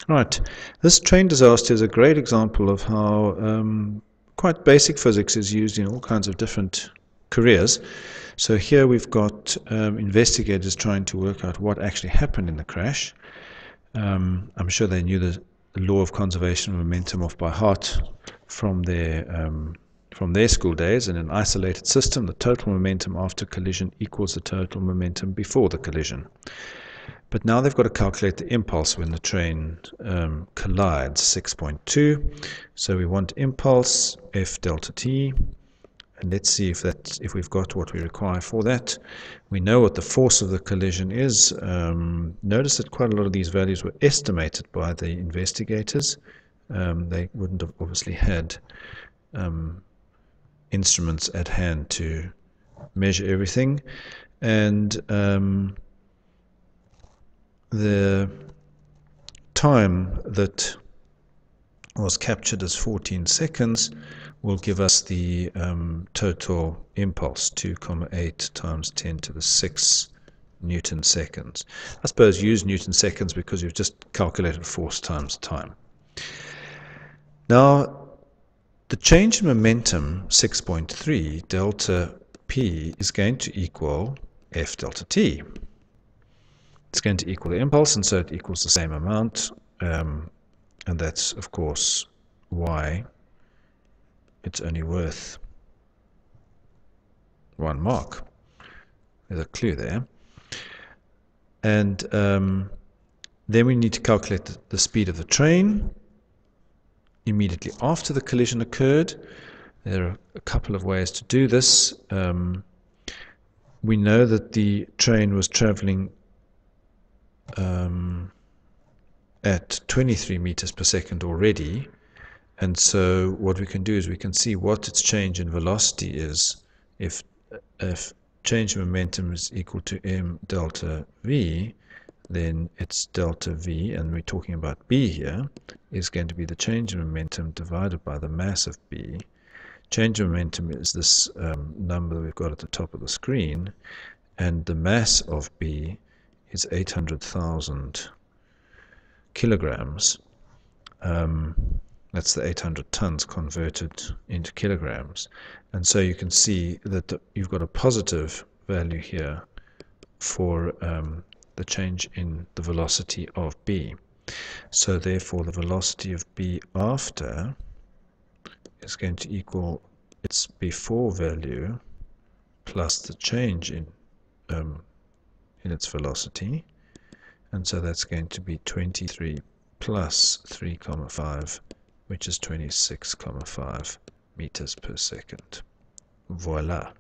Right, this train disaster is a great example of how quite basic physics is used in all kinds of different careers. So here we've got investigators trying to work out what actually happened in the crash. I'm sure they knew the law of conservation of momentum off by heart from their school days. In an isolated system, the total momentum after collision equals the total momentum before the collision. But now they've got to calculate the impulse when the train collides, 6.2. So we want impulse, F delta t. And let's see if we've got what we require for that. We know what the force of the collision is. Notice that quite a lot of these values were estimated by the investigators. They wouldn't have obviously had instruments at hand to measure everything. And the time that was captured as 14 seconds will give us the total impulse, 2,8 times 10 to the 6 Newton seconds. I suppose use Newton seconds because you've just calculated force times time. Now, the change in momentum, 6.3 delta P, is going to equal F delta T. It's going to equal the impulse, and so it equals the same amount. And that's, of course, why it's only worth 1 mark. There's a clue there. And then we need to calculate the speed of the train immediately after the collision occurred. There are a couple of ways to do this. We know that the train was traveling at 23 meters per second already, and so what we can do is we can see what its change in velocity is. If change in momentum is equal to m delta v, then it's delta v, and we're talking about b here, is going to be the change in momentum divided by the mass of b. Change in momentum is this number that we've got at the top of the screen, and the mass of b is 800,000 kilograms. That's the 800 tons converted into kilograms. And so you can see that you've got a positive value here for the change in the velocity of b. So therefore the velocity of b after is going to equal its before value plus the change in its velocity, and so that's going to be 23 plus 3,5, which is 26,5 meters per second. Voila.